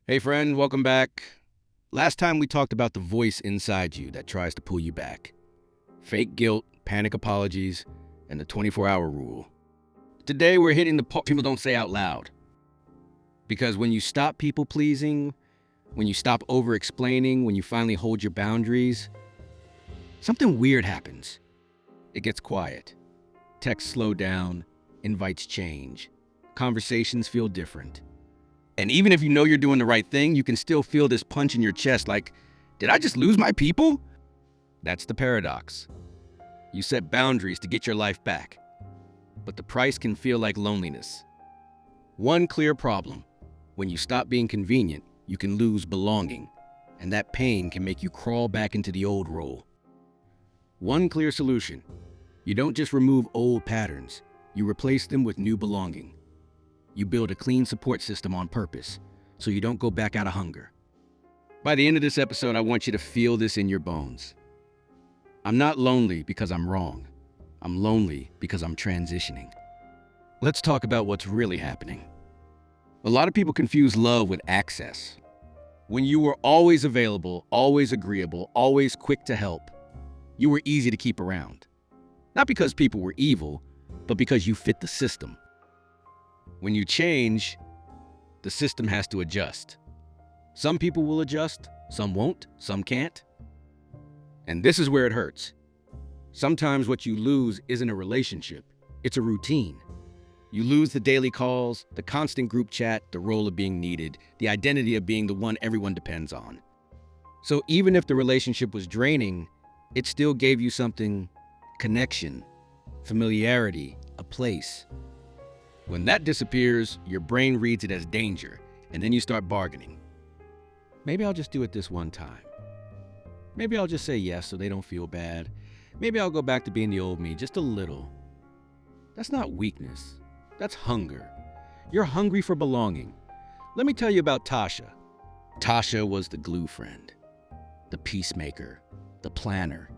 Hey, friend, welcome back. Last time we talked about the voice inside you that tries to pull you back. Fake guilt, panic apologies, and the 24-hour rule. Today, we're hitting the part people don't say out loud. Because when you stop people pleasing, when you stop over explaining, when you finally hold your boundaries, something weird happens. It gets quiet. Texts slow down, invites change. Conversations feel different. And even if you know you're doing the right thing, you can still feel this punch in your chest like, did I just lose my people? That's the paradox. You set boundaries to get your life back, but the price can feel like loneliness. One clear problem: when you stop being convenient, you can lose belonging, and that pain can make you crawl back into the old role. One clear solution: you don't just remove old patterns, you replace them with new belonging. You build a clean support system on purpose, so you don't go back out of hunger. By the end of this episode, I want you to feel this in your bones. I'm not lonely because I'm wrong. I'm lonely because I'm transitioning. Let's talk about what's really happening. A lot of people confuse love with access. When you were always available, always agreeable, always quick to help, you were easy to keep around. Not because people were evil, but because you fit the system. When you change, the system has to adjust. Some people will adjust, some won't, some can't. And this is where it hurts. Sometimes what you lose isn't a relationship, it's a routine. You lose the daily calls, the constant group chat, the role of being needed, the identity of being the one everyone depends on. So even if the relationship was draining, it still gave you something: connection, familiarity, a place. When that disappears, your brain reads it as danger, and then you start bargaining. Maybe I'll just do it this one time. Maybe I'll just say yes so they don't feel bad. Maybe I'll go back to being the old me, just a little. That's not weakness. That's hunger. You're hungry for belonging. Let me tell you about Tasha. Tasha was the glue friend, the peacemaker, the planner,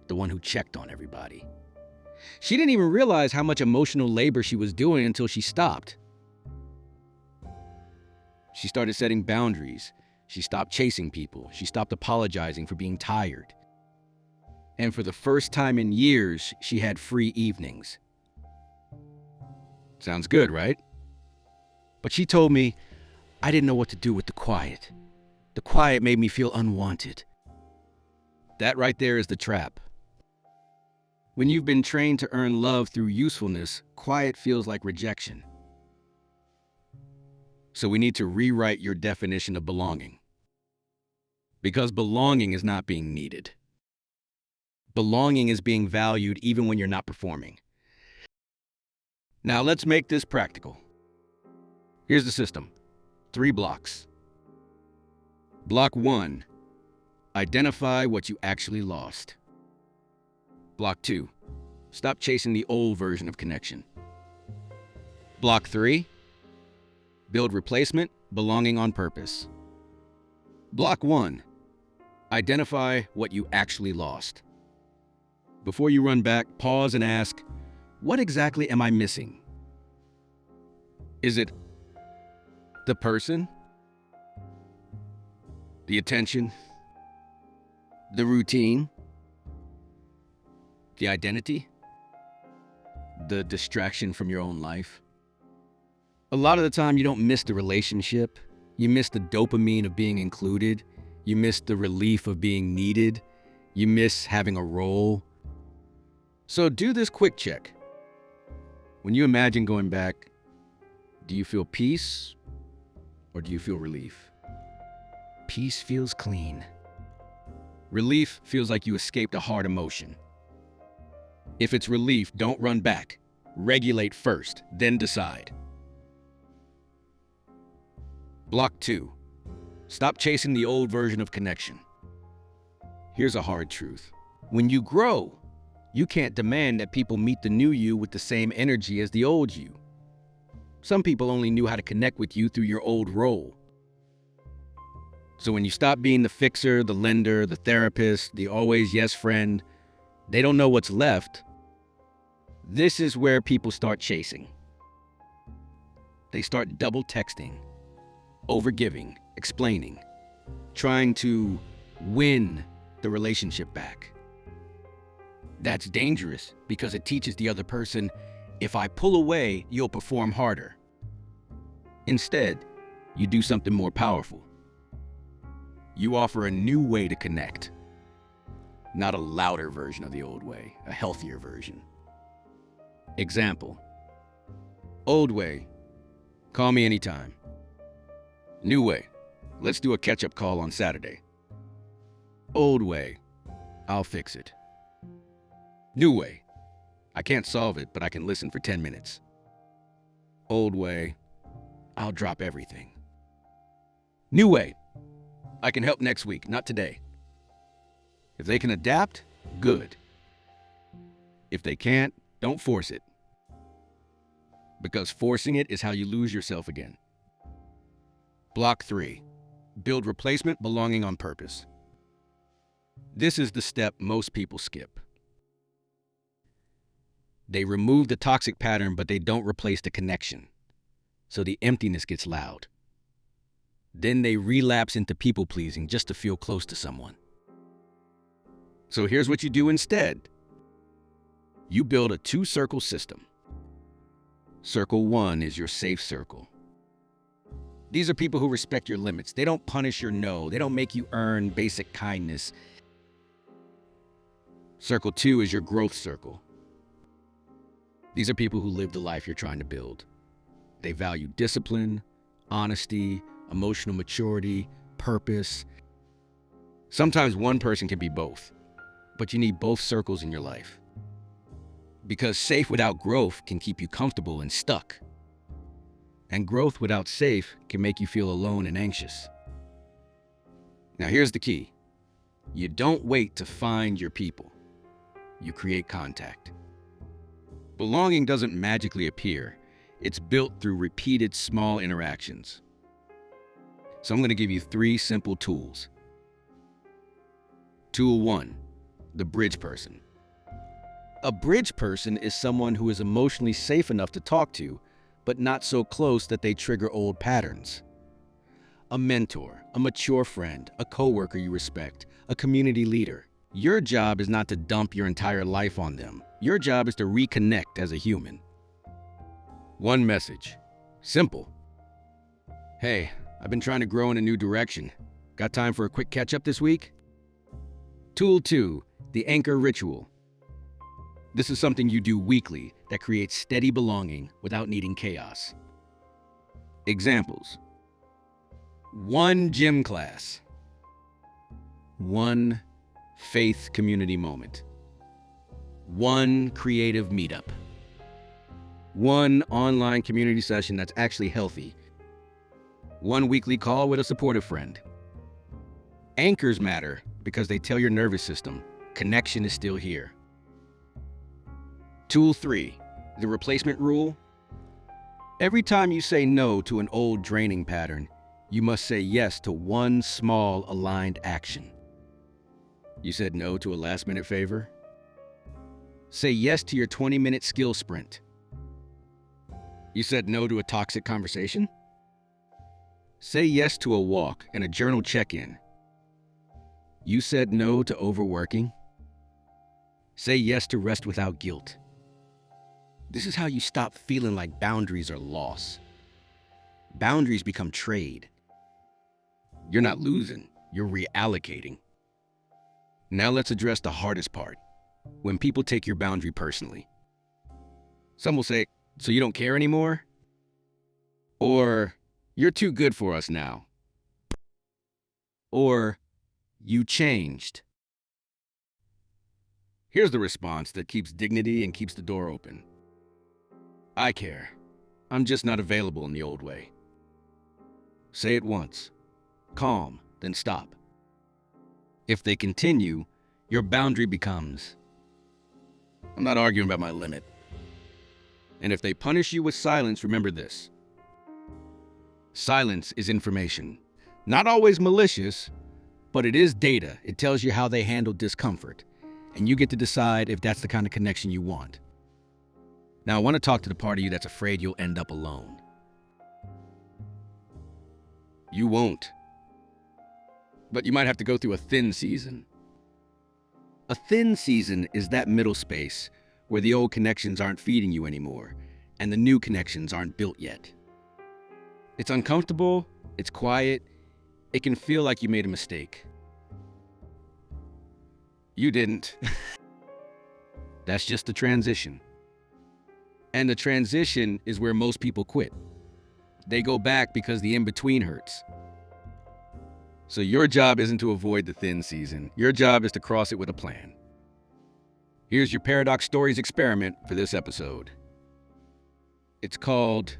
the one who checked on everybody. She didn't even realize how much emotional labor she was doing until she stopped. She started setting boundaries. She stopped chasing people. She stopped apologizing for being tired. And for the first time in years, she had free evenings. Sounds good, right? But she told me, I didn't know what to do with the quiet. The quiet made me feel unwanted. That right there is the trap. When you've been trained to earn love through usefulness, quiet feels like rejection. So we need to rewrite your definition of belonging. Because belonging is not being needed. Belonging is being valued even when you're not performing. Now let's make this practical. Here's the system: 3 blocks. Block 1: identify what you actually lost. Block 2: stop chasing the old version of connection. Block 3: build replacement, belonging on purpose. Block 1: identify what you actually lost. Before you run back, pause and ask, what exactly am I missing? Is it the person? The attention? The routine? The identity? The distraction from your own life? A lot of the time, you don't miss the relationship. You miss the dopamine of being included. You miss the relief of being needed. You miss having a role. So do this quick check. When you imagine going back, do you feel peace or do you feel relief? Peace feels clean. Relief feels like you escaped a hard emotion. If it's relief, don't run back. Regulate first, then decide. Block 2: stop chasing the old version of connection. Here's a hard truth. When you grow, you can't demand that people meet the new you with the same energy as the old you. Some people only knew how to connect with you through your old role. So when you stop being the fixer, the lender, the therapist, the always yes friend, they don't know what's left. This is where people start chasing. They start double texting, overgiving, explaining, trying to win the relationship back. That's dangerous because it teaches the other person, if I pull away, you'll perform harder. Instead, you do something more powerful. You offer a new way to connect. Not a louder version of the old way, a healthier version. Example. Old way, call me anytime. New way, let's do a catch-up call on Saturday. Old way, I'll fix it. New way, I can't solve it, but I can listen for 10 minutes. Old way, I'll drop everything. New way, I can help next week, not today. If they can adapt, good. If they can't, don't force it. Because forcing it is how you lose yourself again. Block 3. Build replacement belonging on purpose. This is the step most people skip. They remove the toxic pattern, but they don't replace the connection. So the emptiness gets loud. Then they relapse into people-pleasing just to feel close to someone. So here's what you do instead. You build a 2-circle system. Circle 1 is your safe circle. These are people who respect your limits. They don't punish your no. They don't make you earn basic kindness. Circle 2 is your growth circle. These are people who live the life you're trying to build. They value discipline, honesty, emotional maturity, purpose. Sometimes one person can be both, but you need both circles in your life. Because safe without growth can keep you comfortable and stuck. And growth without safe can make you feel alone and anxious. Now here's the key. You don't wait to find your people. You create contact. Belonging doesn't magically appear. It's built through repeated small interactions. So I'm going to give you 3 simple tools. Tool 1, the bridge person. A bridge person is someone who is emotionally safe enough to talk to, but not so close that they trigger old patterns. A mentor, a mature friend, a coworker you respect, a community leader. Your job is not to dump your entire life on them. Your job is to reconnect as a human. One message. Simple. Hey, I've been trying to grow in a new direction. Got time for a quick catch-up this week? Tool 2, the anchor ritual. This is something you do weekly that creates steady belonging without needing chaos. Examples. 1 gym class. 1 faith community moment. 1 creative meetup. 1 online community session that's actually healthy. 1 weekly call with a supportive friend. Anchors matter because they tell your nervous system, connection is still here. Tool 3, the replacement rule. Every time you say no to an old draining pattern, you must say yes to 1 small aligned action. You said no to a last-minute favor? Say yes to your 20-minute skill sprint. You said no to a toxic conversation? Say yes to a walk and a journal check-in. You said no to overworking? Say yes to rest without guilt. This is how you stop feeling like boundaries are loss. Boundaries become trade. You're not losing, you're reallocating. Now let's address the hardest part. When people take your boundary personally. Some will say, so you don't care anymore? Or, you're too good for us now. Or, you changed. Here's the response that keeps dignity and keeps the door open. I care. I'm just not available in the old way. Say it once. Calm, then stop. If they continue, your boundary becomes, I'm not arguing about my limit. And if they punish you with silence, remember this. Silence is information. Not always malicious, but it is data. It tells you how they handle discomfort. And you get to decide if that's the kind of connection you want. Now, I want to talk to the part of you that's afraid you'll end up alone. You won't. but you might have to go through a thin season. A thin season is that middle space where the old connections aren't feeding you anymore and the new connections aren't built yet. It's uncomfortable, it's quiet, it can feel like you made a mistake. You didn't. That's just the transition. And the transition is where most people quit. They go back because the in-between hurts. So your job isn't to avoid the thin season. Your job is to cross it with a plan. Here's your Paradox Stories experiment for this episode. It's called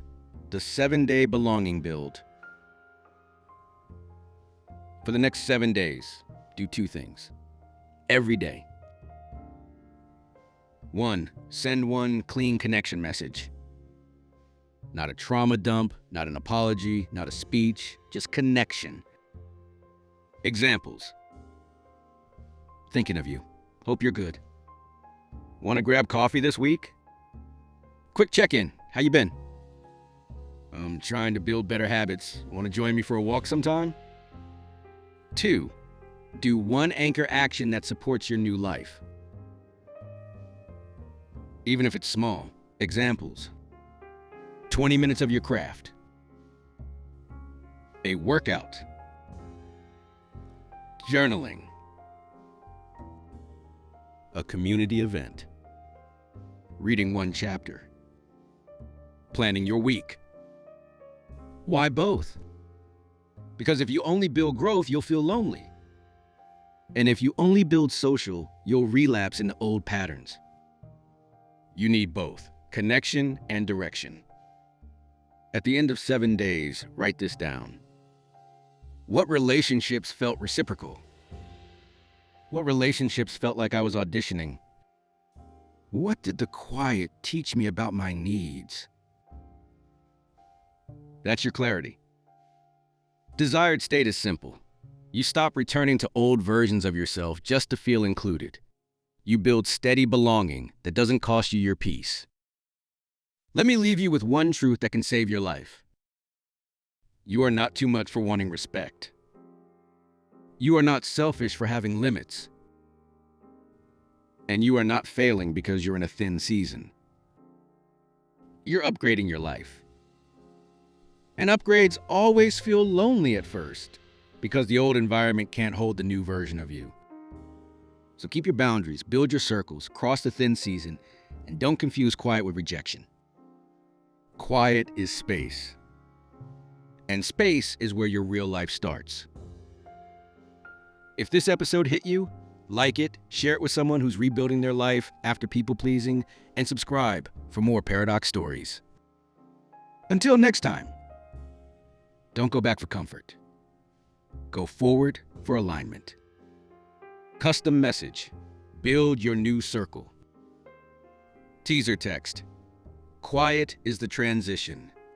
the 7-Day Belonging Build. For the next 7 days, do 2 things. Every day. 1. Send one clean connection message. Not a trauma dump, not an apology, not a speech, just connection. Examples. Thinking of you. Hope you're good. Want to grab coffee this week? Quick check-in. How you been? I'm trying to build better habits. Want to join me for a walk sometime? 2. Do one anchor action that supports your new life. Even if it's small. Examples. 20 minutes of your craft. A workout. Journaling. A community event. Reading one chapter. Planning your week. Why both? Because if you only build growth, you'll feel lonely. And if you only build social, you'll relapse into old patterns. You need both, connection and direction. At the end of 7 days, write this down. What relationships felt reciprocal? What relationships felt like I was auditioning? What did the quiet teach me about my needs? That's your clarity. Desired state is simple. You stop returning to old versions of yourself just to feel included. You build steady belonging that doesn't cost you your peace. Let me leave you with one truth that can save your life. You are not too much for wanting respect. You are not selfish for having limits. And you are not failing because you're in a thin season. You're upgrading your life. And upgrades always feel lonely at first because the old environment can't hold the new version of you. So keep your boundaries, build your circles, cross the thin season, and don't confuse quiet with rejection. Quiet is space. And space is where your real life starts. If this episode hit you, like it, share it with someone who's rebuilding their life after people-pleasing, and subscribe for more Paradox Stories. Until next time, don't go back for comfort. Go forward for alignment. Custom message. Build your new circle. Teaser text. Quiet is the transition.